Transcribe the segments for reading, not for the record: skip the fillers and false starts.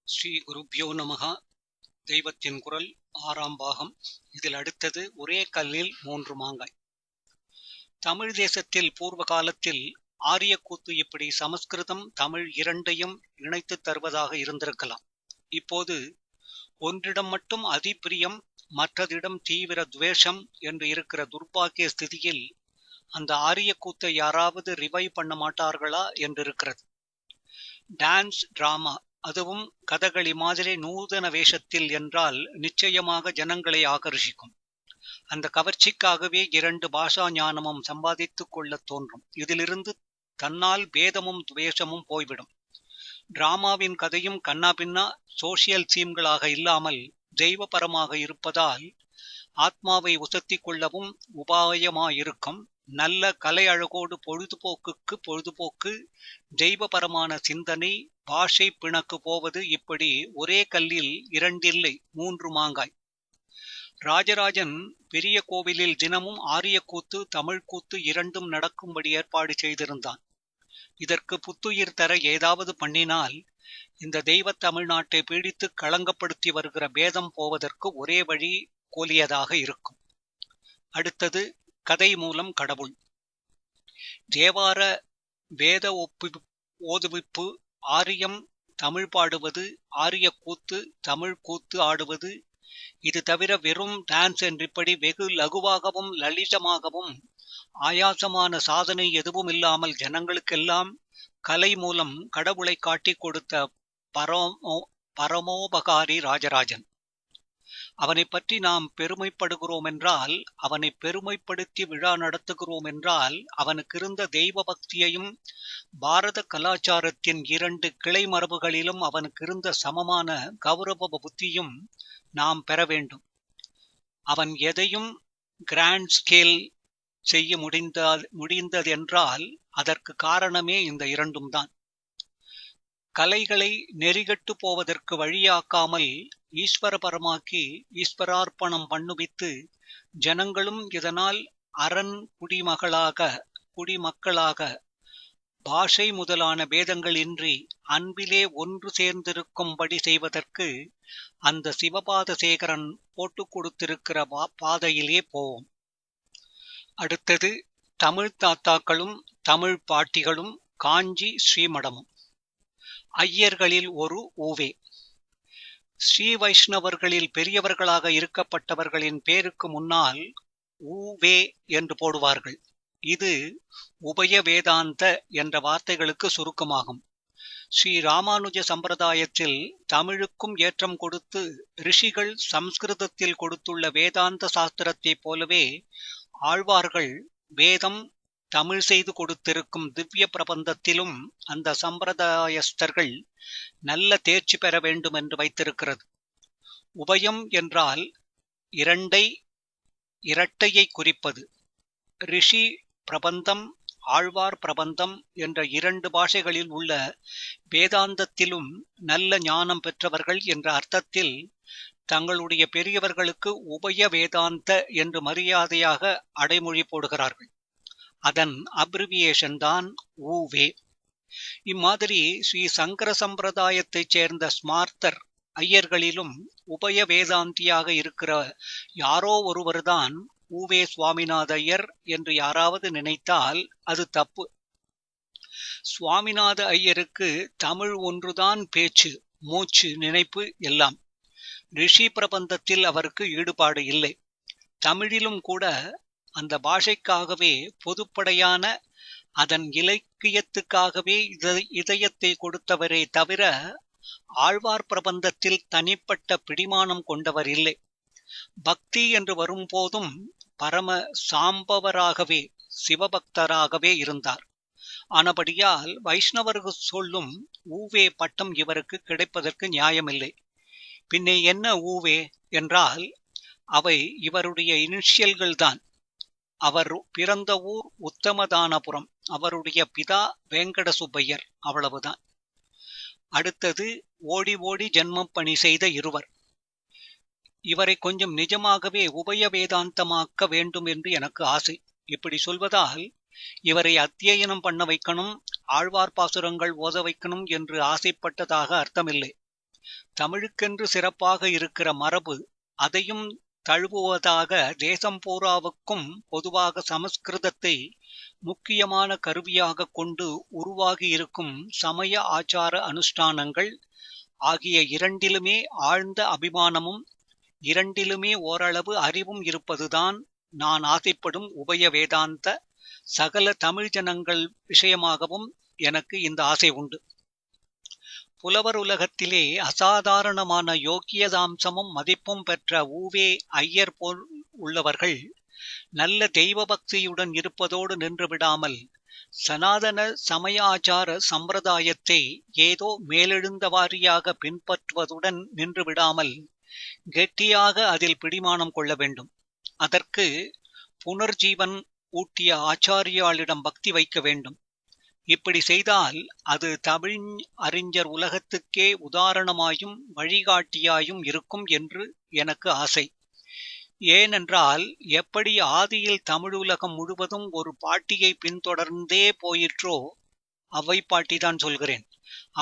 ஸ்ரீ குருப்யோ நமக. தெய்வத்தின் குரல் ஆறாம் பாகம். இதில் அடுத்தது ஒரே கல்லில் 3 மாங்காய். தமிழ் தேசத்தில் பூர்வ காலத்தில் ஆரியக்கூத்து இப்படி சமஸ்கிருதம் தமிழ் இரண்டையும் இணைத்து தருவதாக இருந்திருக்கலாம். இப்போது ஒன்றிடம் மட்டும் அதிப்பிரியம், மற்றதிடம் தீவிர துவேஷம் என்று இருக்கிற துர்பாக்கிய ஸ்திதியில் அந்த ஆரியக்கூத்தை யாராவது ரிவைவ் பண்ண மாட்டார்களா என்றிருக்கிறது. டான்ஸ் டிராமா, அதுவும் கதகளி மாதிரி நூதன வேஷத்தில் என்றால் நிச்சயமாக ஜனங்களை ஆகர்ஷிக்கும். அந்த கவர்ச்சிக்காகவே 2 பாஷா ஞானமும் சம்பாதித்துக் கொள்ள தோன்றும். இதிலிருந்து தன்னால் பேதமும் துவேஷமும் போய்விடும். டிராமாவின் கதையும் கண்ணா பின்னா சோசியல் சீம்களாக இல்லாமல் தெய்வபரமாக இருப்பதால் ஆத்மாவை உசத்திக் கொள்ளவும் உபாயமாயிருக்கும். நல்ல கலை அழகோடு பொழுதுபோக்குக்கு பொழுதுபோக்கு, தெய்வபரமான சிந்தனை, பாஷை பிணக்கு போவது, இப்படி ஒரே கல்லில் 2 இல்லை 3 மாங்காய். ராஜராஜன் பெரிய கோவிலில் தினமும் ஆரியக்கூத்து தமிழ்கூத்து இரண்டும் நடக்கும்படி ஏற்பாடு செய்திருந்தான். இதற்கு புத்துயிர் தர ஏதாவது பண்ணினால் இந்த தெய்வ தமிழ்நாட்டை பீடித்து களங்கப்படுத்தி வருகிற பேதம் போவதற்கு ஒரே வழி கோலியதாக இருக்கும். அடுத்தது கதை மூலம் கடவுள். தேவார வேத ஓதுவிப்பு, ஆரியம் தமிழ் பாடுவது, ஆரிய கூத்து தமிழ் கூத்து ஆடுவது, இது தவிர வெறும் டான்ஸ் என்றிப்படி வெகு லகுவாகவும் லலிதமாகவும் ஆயாசமான சாதனை எதுவும் இல்லாமல் ஜனங்களுக்கெல்லாம் கலை மூலம் கடவுளை காட்டி கொடுத்த பரமோபகாரி ராஜராஜன். அவனை பற்றி நாம் பெருமைப்படுகிறோம் என்றால், அவனை பெருமைப்படுத்தி விழா நடத்துகிறோம் என்றால், அவனுக்கு இருந்த தெய்வ பக்தியையும் பாரத கலாச்சாரத்தின் 2 கிளை மரபுகளிலும் அவனுக்கு இருந்த சமமான கௌரவ புத்தியும் நாம் பெற வேண்டும். அவன் எதையும் கிராண்ட் ஸ்கேல் செய்ய முடிந்ததென்றால் அதற்கு காரணமே இந்த 2ம் தான். கலைகளை நெறிகட்டு போவதற்கு வழியாக்காமல் ஈஸ்வரபரமாக்கி ஈஸ்வரார்ப்பணம் பண்ணுவித்து ஜனங்களும் இதனால் அரண் குடிமக்களாக பாஷை முதலான பேதங்களின்றி அன்பிலே ஒன்று சேர்ந்திருக்கும்படி செய்வதற்கு அந்த சிவபாத சேகரன் போட்டு கொடுத்திருக்கிற பாதையிலே போவோம். அடுத்தது தமிழ் தாத்தாக்களும் தமிழ் பாட்டிகளும் காஞ்சி ஸ்ரீமடமும். ஐயர்களில் ஒரு ஊவே. ஸ்ரீ வைஷ்ணவர்களில் பெரியவர்களாக இருக்கப்பட்டவர்களின் பேருக்கு முன்னால் ஊவே என்று போடுவார்கள். இது உபய வேதாந்த என்ற வார்த்தைகளுக்கு சுருக்கமாகும். ஸ்ரீ ராமானுஜ சம்பிரதாயத்தில் தமிழுக்கும் ஏற்றம் கொடுத்து ரிஷிகள் சம்ஸ்கிருதத்தில் கொடுத்துள்ள வேதாந்த சாஸ்திரத்தைப் போலவே ஆழ்வார்கள் வேதம் தமிழ் செய்து கொடுத்திருக்கும் திவ்ய பிரபந்தத்திலும் அந்த சம்பிரதாயஸ்தர்கள் நல்ல தேர்ச்சி பெற வேண்டும் என்று வைத்திருக்கிறது. உபயம் என்றால் இரட்டையை குறிப்பது. ரிஷி பிரபந்தம், ஆழ்வார் பிரபந்தம் என்ற 2 பாஷைகளில் உள்ள வேதாந்தத்திலும் நல்ல ஞானம் பெற்றவர்கள் என்ற அர்த்தத்தில் தங்களுடைய பெரியவர்களுக்கு உபய வேதாந்த என்று மரியாதையாக அடைமொழி போடுகிறார்கள். அதன் அப்ரிவியேஷன் தான் ஊவே. இம்மாதிரி ஸ்ரீ சங்கர சம்பிரதாயத்தைச் சேர்ந்த ஸ்மார்த்தர் ஐயர்களிலும் உபய வேதாந்தியாக இருக்கிற யாரோ ஒருவர்தான் ஊவே சுவாமிநாத ஐயர் என்று யாராவது நினைத்தால் அது தப்பு. சுவாமிநாத ஐயருக்கு தமிழ் ஒன்றுதான் பேச்சு, மூச்சு, நினைப்பு எல்லாம். ரிஷி பிரபந்தத்தில் அவருக்கு ஈடுபாடு இல்லை. தமிழிலும் கூட அந்த பாஷைக்காகவே பொதுப்படையான அதன் இலக்கியத்துக்காகவே இதயத்தை கொடுத்தவரே தவிர ஆழ்வார் பிரபந்தத்தில் தனிப்பட்ட பிடிமானம் கொண்டவர் இல்லை. பக்தி என்று வரும்போதும் பரம சாம்பவராகவே சிவபக்தராகவே இருந்தார். ஆனபடியால் வைஷ்ணவர்கள் சொல்லும் ஊவே பட்டம் இவருக்கு கிடைப்பதற்கு நியாயமில்லை. பின்னே என்ன ஊவே என்றால் அவை இவருடைய இனிஷியல்கள் தான். அவர் பிறந்த ஊர் உத்தமதானபுரம், அவருடைய பிதா வெங்கட சுப்பையர், அவ்வளவுதான். அடுத்தது ஓடி ஓடி ஜென்மம் பணி செய்த இருவர். இவரை கொஞ்சம் நிஜமாகவே உபய வேதாந்தமாக்க வேண்டும் என்று எனக்கு ஆசை. இப்படி சொல்வதால் இவரை அத்தியனம் பண்ண வைக்கணும், ஆழ்வார் பாசுரங்கள் ஓத வைக்கணும் என்று ஆசைப்பட்டதாக அர்த்தமில்லை. தமிழுக்கென்று சிறப்பாக இருக்கிற மரபு அதையும் தழுவுவதாக தேசம் பூராவுக்கும் பொதுவாக சமஸ்கிருதத்தை முக்கியமான கருவியாக கொண்டு உருவாகியிருக்கும் சமய ஆச்சார அனுஷ்டானங்கள் ஆகிய இரண்டிலுமே ஆழ்ந்த அபிமானமும் இரண்டிலுமே ஓரளவு அறிவும் இருப்பதுதான் நான் ஆசைப்படும் உபய வேதாந்த சகல தமிழ் ஜனங்கள் விஷயமாகவும் எனக்கு இந்த ஆசை உண்டு. புலவர் உலகத்திலே அசாதாரணமான யோக்கியதாம்சமும் மதிப்பும் பெற்ற ஊவே ஐயர் போல் உள்ளவர்கள் நல்ல தெய்வ பக்தியுடன் இருப்பதோடு நின்று விடாமல் சனாதன சமய ஆச்சார சம்பிரதாயத்தை ஏதோ மேலெழுந்த வாரியாக பின்பற்றுவதுடன் நின்று விடாமல் கெட்டியாக அதில் பிடிமானம் கொள்ள வேண்டும். அதற்கு புனர்ஜீவன் ஊட்டிய ஆச்சாரியாளிடம் பக்தி வைக்க வேண்டும். இப்படி செய்தால் அது தமிழ் அறிஞர் உலகத்துக்கே உதாரணமாயும் வழிகாட்டியாயும் இருக்கும் என்று எனக்கு ஆசை. ஏனென்றால் எப்படி ஆதியில் தமிழுலகம் முழுவதும் ஒரு பாட்டியை பின்தொடர்ந்தே போயிற்றோ, அவ்வை பாட்டிதான் சொல்கிறேன்,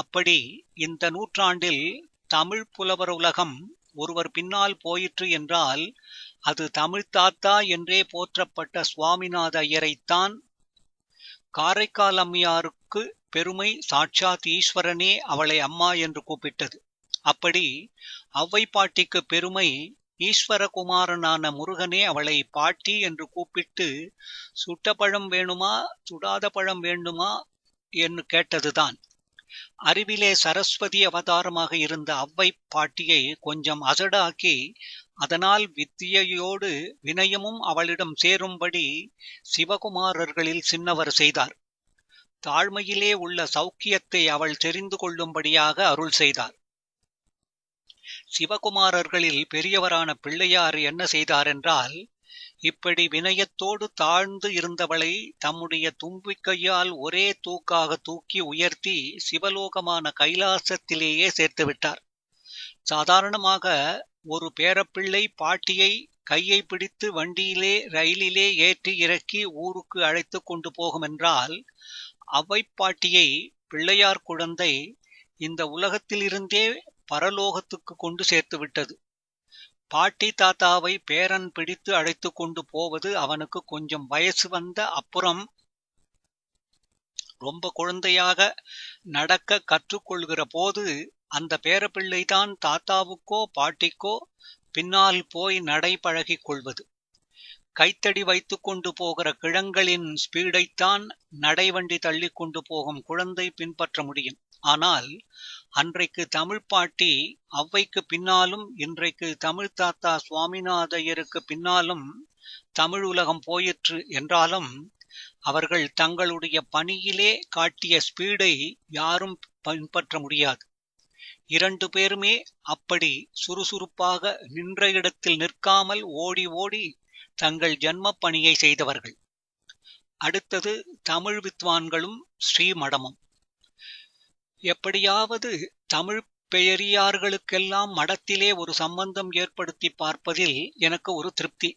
அப்படி இந்த நூற்றாண்டில் தமிழ் புலவர் உலகம் ஒருவர் பின்னால் போயிற்று என்றால் அது தமிழ் தாத்தா என்றே போற்றப்பட்ட சுவாமிநாத ஐயரைத்தான். காரைக்கால் அம்மையாருக்கு பெருமை சாட்சாத் ஈஸ்வரனே அவளை அம்மா என்று கூப்பிட்டது. அப்படி அவ்வை பாட்டிக்கு பெருமை ஈஸ்வரகுமாரனான முருகனே அவளை பாட்டி என்று கூப்பிட்டு சுட்ட பழம் வேணுமா சுடாத பழம் வேண்டுமா என்று கேட்டதுதான். அறிவிலே சரஸ்வதி அவதாரமாக இருந்த அவ்வை பாட்டியை கொஞ்சம் அசடாக்கி அதனால் வித்தியையோடு வினயமும் அவளிடம் சேரும்படி சிவகுமாரர்களில் சின்னவர் செய்தார். தாழ்மையிலே உள்ள சௌக்கியத்தை அவள் தெரிந்து கொள்ளும்படியாக அருள் செய்தார். சிவகுமாரர்களில் பெரியவரான பிள்ளையார் என்ன செய்தார் என்றால், இப்படி வினயத்தோடு தாழ்ந்து இருந்தவளை தம்முடைய தும்பிக்கையால் ஒரே தூக்காக தூக்கி உயர்த்தி சிவலோகமான கைலாசத்திலேயே சேர்த்து விட்டார். சாதாரணமாக ஒரு பேரப்பிள்ளை பாட்டியை கையை பிடித்து வண்டியிலே ரயிலிலே ஏற்றி இறக்கி ஊருக்கு அழைத்து கொண்டு போகும் என்றால், அவ்வை பாட்டியை பிள்ளையார் குழந்தை இந்த உலகத்திலிருந்தே பரலோகத்துக்கு கொண்டு சேர்த்து விட்டது. பாட்டி தாத்தாவை பேரன் பிடித்து அழைத்து கொண்டு போவது அவனுக்கு கொஞ்சம் வயசு வந்த அப்புறம் ரொம்ப குழந்தையாக நடக்க கற்றுக்கொள்கிற போது அந்த பேரப்பிள்ளைதான் தாத்தாவுக்கோ பாட்டிக்கோ பின்னால் போய் நடை பழகிக் கொள்வது. கைத்தடி வைத்து கொண்டு போகிற கிழங்களின் ஸ்பீடைத்தான் நடைவண்டி தள்ளி கொண்டு போகும் குழந்தை பின்பற்ற முடியும். ஆனால் அன்றைக்கு தமிழ் பாட்டி அவ்வைக்கு பின்னாலும் இன்றைக்கு தமிழ் தாத்தா சுவாமிநாதையருக்கு பின்னாலும் தமிழ் உலகம் போயிற்று என்றாலும் அவர்கள் தங்களுடைய பணியிலே காட்டிய ஸ்பீடை யாரும் பின்பற்ற முடியாது. இரண்டு பேருமே அப்படி சுறுசுறுப்பாக நின்ற இடத்தில் நிற்காமல் ஓடி ஓடி தங்கள் ஜன்ம பணியை செய்தவர்கள். அடுத்தது தமிழ் வித்வான்களும் ஸ்ரீமடமும். எப்படியாவது தமிழ் பெயரியார்களுக்கெல்லாம் மடத்திலே ஒரு சம்பந்தம் ஏற்படுத்தி பார்ப்பதில் எனக்கு ஒரு திருப்தி.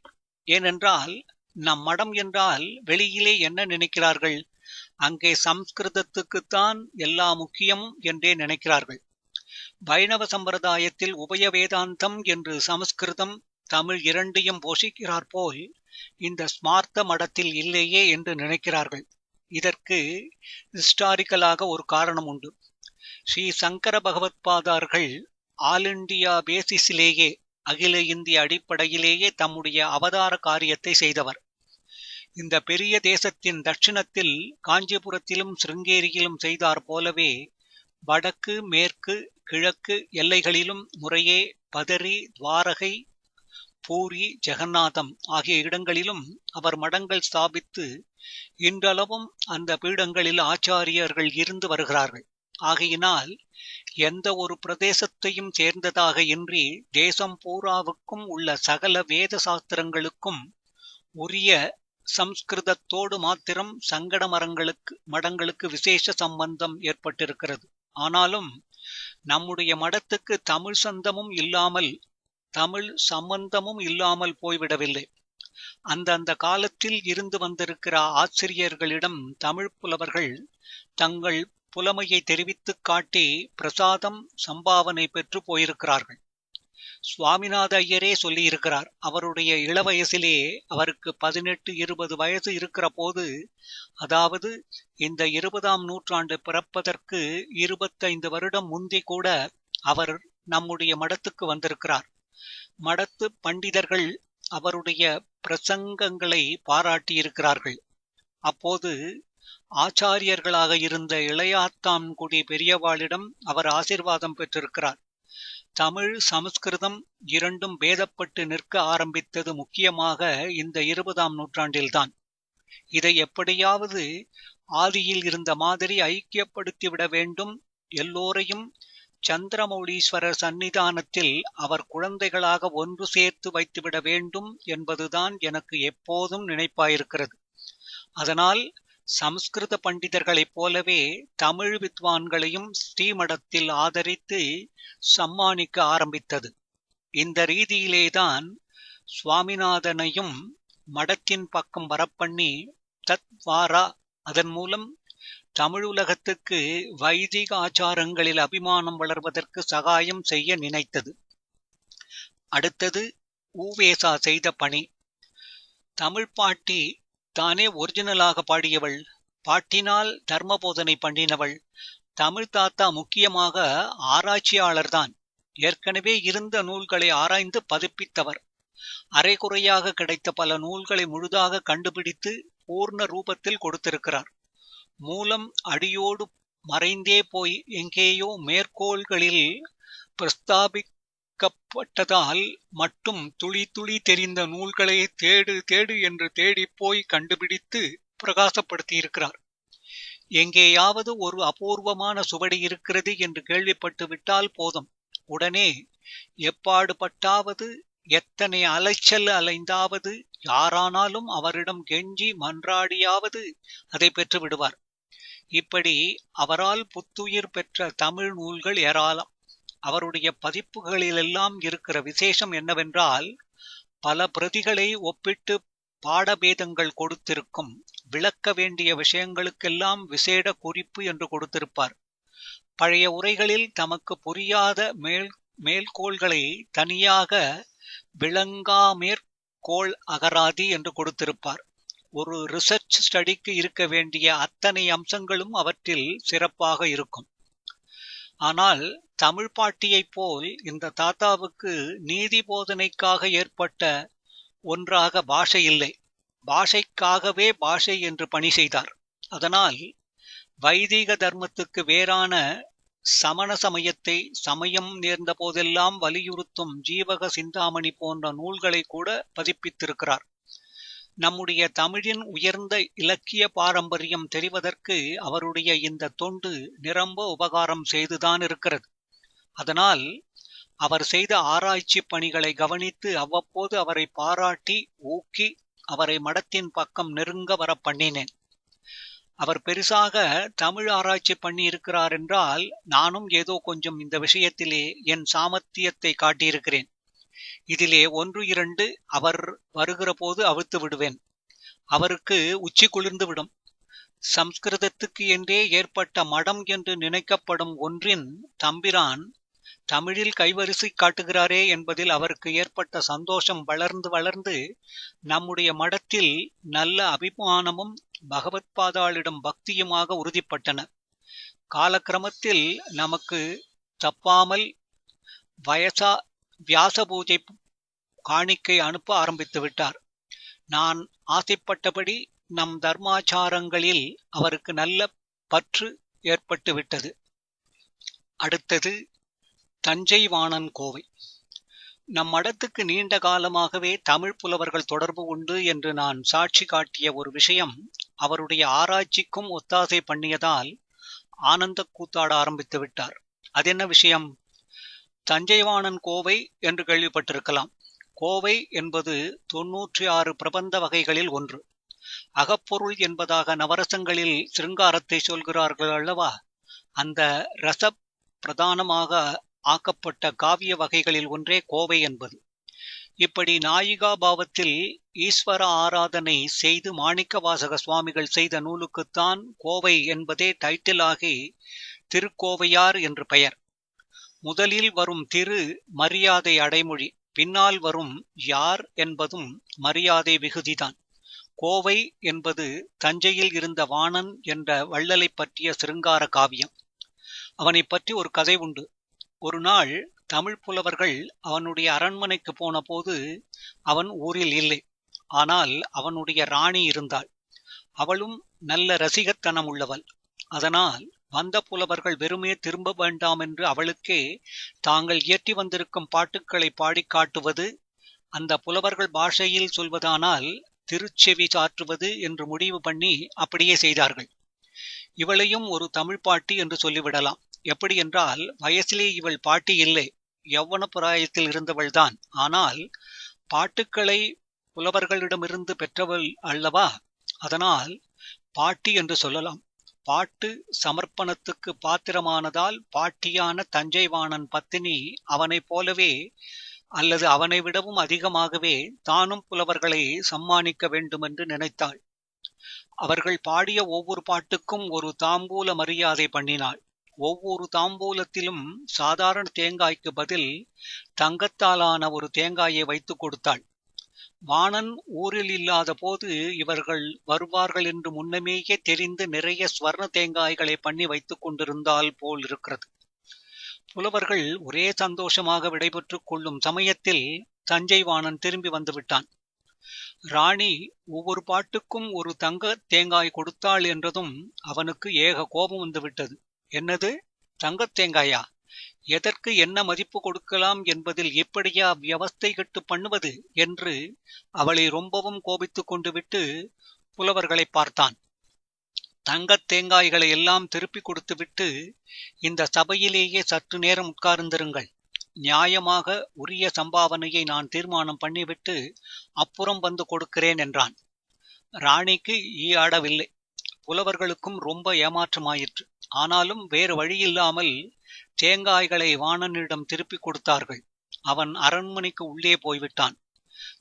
ஏனென்றால் நம் மடம் என்றால் வெளியிலே என்ன நினைக்கிறார்கள்? அங்கே சம்ஸ்கிருதத்துக்குத்தான் எல்லா முக்கியமும் என்றே நினைக்கிறார்கள். வைணவ சம்பிரதாயத்தில் உபய வேதாந்தம் என்று சமஸ்கிருதம் தமிழ் இரண்டையும் போஷிக்கிறார் போல் இந்த ஸ்மார்த்த மடத்தில் இல்லையே என்று நினைக்கிறார்கள். இதற்கு ஹிஸ்டாரிக்கலாக ஒரு காரணம் உண்டு. ஸ்ரீ சங்கர பகவத்பாதார்கள் ஆல் இண்டியா பேசிஸிலேயே அகில இந்திய அடிப்படையிலேயே தம்முடைய அவதார காரியத்தை செய்தவர். இந்த பெரிய தேசத்தின் தட்சிணத்தில் காஞ்சிபுரத்திலும் சிருங்கேரியிலும் செய்தார் போலவே வடக்கு மேற்கு கிழக்கு எல்லைகளிலும் முறையே பதரி துவாரகை பூரி ஜெகநாதம் ஆகிய இடங்களிலும் அவர் மடங்கள் ஸ்தாபித்து இன்றளவும் அந்த பீடங்களில் ஆச்சாரியர்கள் இருந்து வருகிறார்கள். ஆகையினால் எந்த ஒரு பிரதேசத்தையும் சேர்ந்ததாக இன்றி தேசம் பூராவுக்கும் உள்ள சகல வேத சாஸ்திரங்களுக்கும் உரிய சம்ஸ்கிருதத்தோடு மாத்திரம் சங்கட மடங்களுக்கு விசேஷ சம்பந்தம் ஏற்பட்டிருக்கிறது. ஆனாலும் நம்முடைய மடத்துக்கு தமிழ் சம்பந்தமும் இல்லாமல் போய்விடவில்லை. அந்த காலத்தில் இருந்து வந்திருக்கிற ஆசிரியர்களிடம் தமிழ் புலவர்கள் தங்கள் புலமையை தெரிவித்துக் காட்டி பிரசாதம் சம்பாவனை பெற்று போயிருக்கிறார்கள். சுவாமிநாத ஐயரே சொல்லியிருக்கிறார். அவருடைய இளவயசிலே அவருக்கு 18-20 வயசு இருக்கிற போது, அதாவது இந்த 20ஆம் நூற்றாண்டு பிறப்பதற்கு 25 வருடம் முந்தி கூட அவர் நம்முடைய மடத்துக்கு வந்திருக்கிறார். மடத்து பண்டிதர்கள் அவருடைய பிரசங்கங்களை பாராட்டியிருக்கிறார்கள். அப்போது ஆச்சாரியர்களாக இருந்த இளையாத்தான்குடி பெரியவாளிடம் அவர் ஆசீர்வாதம் பெற்றிருக்கிறார். தமிழ் சமஸ்கிருதம் இரண்டும் பேதப்பட்டு நிற்க ஆரம்பித்தது முக்கியமாக இந்த 20ஆம் நூற்றாண்டில்தான். இதை எப்படியாவது ஆதியில் இருந்த மாதிரி ஐக்கியப்படுத்திவிட வேண்டும், எல்லோரையும் சந்திரமௌலீஸ்வரர் சந்நிதானத்தில் அவர் குழந்தைகளாக ஒன்று சேர்த்து வைத்துவிட வேண்டும் என்பதுதான் எனக்கு எப்போதும் நினைப்பாயிருக்கிறது. அதனால் சமஸ்கிருத பண்டிதர்களைப் போலவே தமிழ் வித்வான்களையும் ஸ்ரீமடத்தில் ஆதரித்து சம்மானிக்க ஆரம்பித்தது. இந்த ரீதியிலேதான் சுவாமிநாதனையும் மடத்தின் பக்கம் வரப்பண்ணி தத்வாரா, அதன் மூலம் தமிழுலகத்துக்கு வைதிக ஆச்சாரங்களில் அபிமானம் வளர்வதற்கு சகாயம் செய்ய நினைத்தது. அடுத்தது ஊவேசா செய்த பணி. தமிழ் பாட்டி தானே ஒரிஜினலாக பாடியவள், பாட்டினால் தர்ம போதனை பண்ணினவள். தமிழ் தாத்தா முக்கியமாக ஆராய்ச்சியாளர்தான். ஏற்கனவே இருந்த நூல்களை ஆராய்ந்து பதிப்பித்தவர். அரைகுறையாக கிடைத்த பல நூல்களை முழுதாக கண்டுபிடித்து பூர்ண ரூபத்தில் கொடுத்திருக்கிறார். மூலம் அடியோடு மறைந்தே போய் எங்கேயோ மேற்கோள்களில் பிரஸ்தாபிக்கப்பட்டதால் மட்டும் துளி துளி தெரிந்த நூல்களை தேடு தேடு என்று தேடிப்போய் கண்டுபிடித்து பிரகாசப்படுத்தியிருக்கிறார். எங்கேயாவது ஒரு அபூர்வமான சுவடி இருக்கிறது என்று கேள்விப்பட்டு விட்டால் போதும், உடனே எப்பாடுபட்டாவது எத்தனை அலைச்சல் அலைந்தாவது யாரானாலும் அவரிடம் கெஞ்சி மன்றாடியாவது அதை பெற்று விடுவார். இப்படி அவரால் புத்துயிர் பெற்ற தமிழ் நூல்கள் ஏராளம். அவருடைய பதிப்புகளிலெல்லாம் இருக்கிற விசேஷம் என்னவென்றால், பல பிரதிகளை ஒப்பிட்டு பாடபேதங்கள் கொடுத்திருக்கும். விளக்க வேண்டிய விஷயங்களுக்கெல்லாம் விசேட குறிப்பு என்று கொடுத்திருப்பார். பழைய உரைகளில் தமக்கு புரியாத மேல்கோள்களை தனியாக விளங்கா மேற்கோள் அகராதி என்று கொடுத்திருப்பார். ஒரு ரிசர்ச் ஸ்டடிக்கு இருக்க வேண்டிய அத்தனை அம்சங்களும் அவற்றில் சிறப்பாக இருக்கும். ஆனால் தமிழ் பாட்டியைப் போல் இந்த தாத்தாவுக்கு நீதி போதனைக்காக ஏற்பட்ட ஒன்றாக பாஷை இல்லை. பாஷைக்காகவே பாஷை என்று பணி செய்தார். அதனால் வைதிக தர்மத்துக்கு வேறான சமண சமயத்தை சமயம் நேர்ந்த போதெல்லாம் வலியுறுத்தும் ஜீவக சிந்தாமணி போன்ற நூல்களை கூட பதிப்பித்திருக்கிறார். நம்முடைய தமிழின் உயர்ந்த இலக்கிய பாரம்பரியம் தெரிவதற்கு அவருடைய இந்த தொண்டு நிரம்ப உபகாரம் செய்துதான் இருக்கிறது. அதனால் அவர் செய்த ஆராய்ச்சி பணிகளை கவனித்து அவ்வப்போது அவரை பாராட்டி ஊக்கி அவரை மடத்தின் பக்கம் நெருங்க வர பண்ணினேன். அவர் பெருசாக தமிழ் ஆராய்ச்சி பண்ணி இருக்கிறார் என்றால், நானும் ஏதோ கொஞ்சம் இந்த விஷயத்திலே என் சாமர்த்தியத்தை காட்டியிருக்கிறேன். இதிலே 1-2 அவர் வருகிற போது அவிழ்த்து விடுவேன். அவருக்கு உச்சி குளிர்ந்து விடும். சம்ஸ்கிருதத்துக்கு என்றே ஏற்பட்ட மடம் என்று நினைக்கப்படும் ஒன்றின் தம்பிரான் தமிழில் கைவரிசை காட்டுகிறாரே என்பதில் அவருக்கு ஏற்பட்ட சந்தோஷம் வளர்ந்து வளர்ந்து நம்முடைய மடத்தில் நல்ல அபிமானமும் பகவத் பாதாளிடம் பக்தியுமாக உறுதிப்பட்டன. காலக்கிரமத்தில் நமக்கு தப்பாமல் வியாச பூஜை காணிக்கை அனுப்ப ஆரம்பித்து விட்டார். நான் ஆசைப்பட்டபடி நம் தர்மாச்சாரங்களில் அவருக்கு நல்ல பற்று ஏற்பட்டு விட்டது. அடுத்தது தஞ்சை வாணன் கோவை. நம் மடத்துக்கு நீண்ட காலமாகவே தமிழ் புலவர்கள் தொடர்பு உண்டு என்று நான் சாட்சி காட்டிய ஒரு விஷயம் அவருடைய ஆராய்ச்சிக்கும் ஒத்தாசை பண்ணியதால் ஆனந்த கூத்தாட ஆரம்பித்து விட்டார். அது என்ன விஷயம்? தஞ்சைவாணன் கோவை என்று கேள்விப்பட்டிருக்கலாம். கோவை என்பது 96 பிரபந்த வகைகளில் ஒன்று. அகப்பொருள் என்பதாக நவரசங்களில் சிருங்காரத்தை சொல்கிறார்கள் அல்லவா, அந்த ரச பிரதானமாக ஆக்கப்பட்ட காவிய வகைகளில் ஒன்றே கோவை என்பது. இப்படி நாயிகா பாவத்தில் ஈஸ்வர ஆராதனை செய்து மாணிக்கவாசக சுவாமிகள் செய்த நூலுக்குத்தான் கோவை என்பதே டைட்டில் ஆகி திருக்கோவையார் என்று பெயர். முதலில் வரும் திரு மரியாதை அடைமொழி, பின்னால் வரும் யார் என்பதும் மரியாதை விகுதிதான். கோவை என்பது தஞ்சையில் இருந்த வாணன் என்ற வள்ளலை பற்றிய சிருங்கார காவியம். அவனை பற்றி ஒரு கதை உண்டு. ஒரு நாள் தமிழ் புலவர்கள் அவனுடைய அரண்மனைக்கு போன போது அவன் ஊரில் இல்லை. ஆனால் அவனுடைய ராணி இருந்தாள். அவளும் நல்ல ரசிகத்தனம் உள்ளவள். அதனால் வந்த புலவர்கள் வெறுமே திரும்ப வேண்டாம் என்று அவளுக்கே தாங்கள் இயற்றி வந்திருக்கும் பாட்டுக்களை பாடி காட்டுவது, அந்த புலவர்கள் பாஷையில் சொல்வதானால் திருச்செவி சாற்றுவது என்று முடிவு பண்ணி அப்படியே செய்தார்கள். இவளையும் ஒரு தமிழ் பாட்டி என்று சொல்லிவிடலாம். எப்படி என்றால், வயசிலே இவள் பாட்டி இல்லை, யௌவன பிராயத்தில் இருந்தவள்தான். ஆனால் பாட்டுக்களை புலவர்களிடமிருந்து பெற்றவள் அல்லவா, அதனால் பாட்டி என்று சொல்லலாம். பாட்டு சமர்ப்பணத்துக்கு பாத்திரமானதால் பாட்டியான தஞ்சை வாணன் பத்தினி அவனைப் போலவே அல்லது அவனை விடவும் அதிகமாகவே தானும் புலவர்களை சம்மானிக்க வேண்டுமென்று நினைத்தாள். அவர்கள் பாடிய ஒவ்வொரு பாட்டுக்கும் ஒரு தாம்பூல மரியாதை பண்ணினாள். ஒவ்வொரு தாம்பூலத்திலும் சாதாரண தேங்காய்க்கு பதில் தங்கத்தாலான ஒரு தேங்காயை வைத்து கொடுத்தாள். வாணன் ஊரில் இல்லாத போது இவர்கள் வருவார்கள் என்று முன்னமேயே தெரிந்து நிறைய ஸ்வர்ண தேங்காய்களை பண்ணி வைத்துக் கொண்டிருந்தால் போல் இருக்கிறது. புலவர்கள் ஒரே சந்தோஷமாக விடைபெற்றுக் கொள்ளும் சமயத்தில் தஞ்சை வாணன் திரும்பி வந்து விட்டான். ராணி ஒவ்வொரு பாட்டுக்கும் ஒரு தங்க தேங்காய் கொடுத்தாள் என்றதும் அவனுக்கு ஏக கோபம் வந்து விட்டது. என்னது, தங்கத் தேங்காயா? எதற்கு என்ன மதிப்பு கொடுக்கலாம் என்பதில் எப்படியா வியவஸ்தை கட்டு பண்ணுவது என்று அவளை ரொம்பவும் கோபித்துக் கொண்டு விட்டு புலவர்களை பார்த்தான். தங்கத் தேங்காய்களை எல்லாம் திருப்பி கொடுத்து விட்டு, இந்த சபையிலேயே சற்று நேரம் உட்கார்ந்திருங்கள், நியாயமாக உரிய சம்பாவனையை நான் தீர்மானம் பண்ணிவிட்டு அப்புறம் வந்து கொடுக்கிறேன் என்றான். ராணிக்கு ஈயாடவில்லை. புலவர்களுக்கும் ரொம்ப ஏமாற்றமாயிற்று. ஆனாலும் வேறு வழியில்லாமல் தேங்காய்களை வாணனிடம் திருப்பி கொடுத்தார்கள். அவன் அரண்மனைக்கு உள்ளே போய்விட்டான்.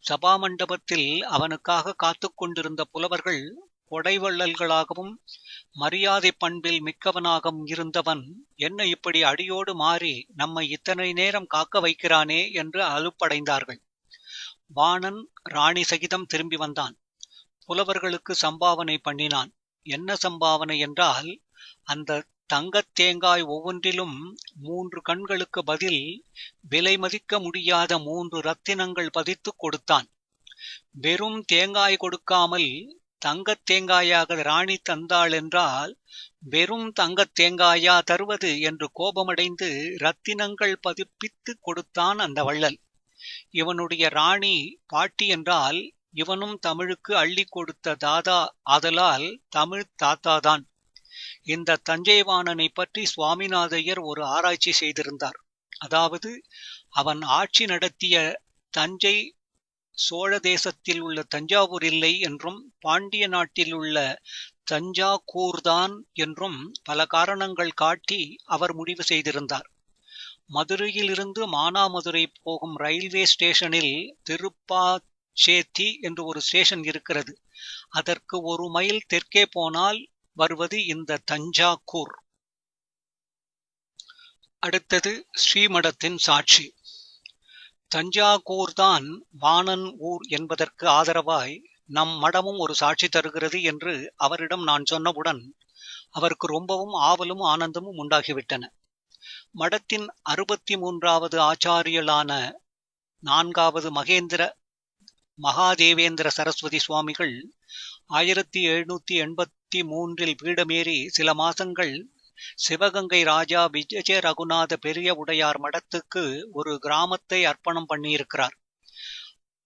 சபா மண்டபத்தில் அவனுக்காக காத்து கொண்டிருந்த புலவர்கள் கொடைவள்ளல்களாகவும் மரியாதை பண்பில் மிக்கவனாகவும் இருந்தவன் என்ன இப்படி அடியோடு மாறி நம்மை இத்தனை நேரம் காக்க வைக்கிறானே என்று அலுப்படைந்தார்கள். வாணன் ராணி சகிதம் திரும்பி வந்தான். புலவர்களுக்கு சம்பாவனை பண்ணினான். என்ன சம்பாவனை என்றால், அந்த தங்கத் தேங்காய் ஒவ்வொன்றிலும் 3 கண்களுக்கு பதில் விலை மதிக்க முடியாத 3 ரத்தினங்கள் பதித்து கொடுத்தான். வெறும் தேங்காய் கொடுக்காமல் தங்கத் தேங்காயாக ராணி தந்தாள் என்றால், வெறும் தங்கத் தேங்காயா தருவது என்று கோபமடைந்து ரத்தினங்கள் பதிப்பித்து கொடுத்தான் அந்த வள்ளல். இவனுடைய ராணி பாட்டி என்றால் இவனும் தமிழுக்கு அள்ளி கொடுத்த தாதா, ஆதலால் தமிழ் தாத்தாதான். இந்த தஞ்சைவாணனை பற்றி சுவாமிநாதையர் ஒரு ஆராய்ச்சி செய்திருந்தார். அதாவது, அவன் ஆட்சி நடத்திய தஞ்சை சோழ தேசத்தில் உள்ள தஞ்சாவூர் இல்லை என்றும் பாண்டிய நாட்டில் உள்ள தஞ்சாவூர்தான் என்றும் பல காரணங்கள் காட்டி அவர் முடிவு செய்திருந்தார். மதுரையிலிருந்து மானாமதுரை போகும் ரயில்வே ஸ்டேஷனில் திருப்பாச்சேத்தி என்று ஒரு ஸ்டேஷன் இருக்கிறது. அதற்கு 1 மைல் தெற்கே போனால் வருவது இந்த தஞ்சாவூர். அடுத்தது ஸ்ரீமடத்தின் சாட்சி. தஞ்சாவூர்தான் வாணன் ஊர் என்பதற்கு ஆதரவாய் நம் மடமும் ஒரு சாட்சி தருகிறது என்று அவரிடம் நான் சொன்னவுடன் அவருக்கு ரொம்பவும் ஆவலும் ஆனந்தமும் உண்டாகிவிட்டன. மடத்தின் 63வது ஆச்சாரியலான 4வது மகாதேவேந்திர சரஸ்வதி சுவாமிகள் 1783 பீடமேறி சில மாசங்கள் சிவகங்கை ராஜா விஜய ரகுநாத பெரிய உடையார் மடத்துக்கு ஒரு கிராமத்தை அர்ப்பணம் பண்ணியிருக்கிறார்.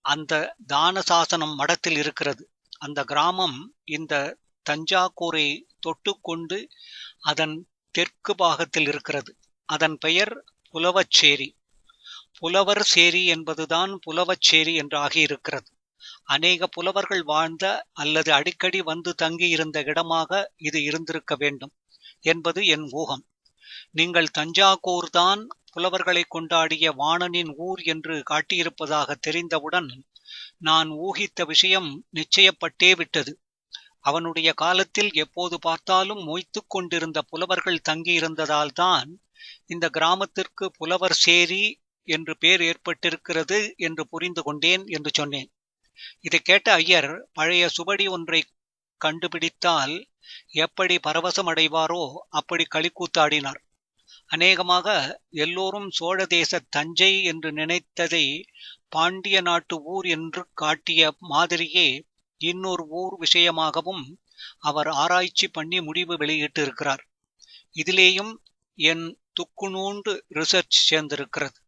அந்த தான சாசனம் மடத்தில் இருக்கிறது. அந்த கிராமம் இந்த தஞ்சாவூரை தொட்டுக்கொண்டு அதன் தெற்கு பாகத்தில் இருக்கிறது. அதன் பெயர் புலவச்சேரி. புலவர் சேரி என்பதுதான் புலவச்சேரி என்று ஆகியிருக்கிறது. அநேக புலவர்கள் வாழ்ந்த அல்லது அடிக்கடி வந்து தங்கியிருந்த இடமாக இது இருந்திருக்க வேண்டும் என்பது என் ஊகம். நீங்கள் தஞ்சாவூர்தான் புலவர்களை கொண்டாடிய வாணனின் ஊர் என்று காட்டியிருப்பதாக தெரிந்தவுடன் நான் ஊகித்த விஷயம் நிச்சயப்பட்டே விட்டது. அவனுடைய காலத்தில் எப்போது பார்த்தாலும் மொய்த்துக் கொண்டிருந்த புலவர்கள் தங்கியிருந்ததால்தான் இந்த கிராமத்திற்கு புலவர் சேரி என்று பேர் ஏற்பட்டிருக்கிறது என்று புரிந்து கொண்டேன் என்று சொன்னேன். இதை கேட்ட ஐயர் பழைய சுவடி ஒன்றை கண்டுபிடித்தால் எப்படி பரவசம் அடைவாரோ அப்படி களிக்கூத்தாடினார். அநேகமாக எல்லோரும் சோழ தேச தஞ்சை என்று நினைத்ததை பாண்டிய நாட்டு ஊர் என்று காட்டிய மாதிரியே இன்னொரு ஊர் விஷயமாகவும் அவர் ஆராய்ச்சி பண்ணி முடிவு வெளியிட்டு இருக்கிறார். இதிலேயும் என் துக்குநூண்டு ரிசர்ச் சேர்ந்திருக்கிறது.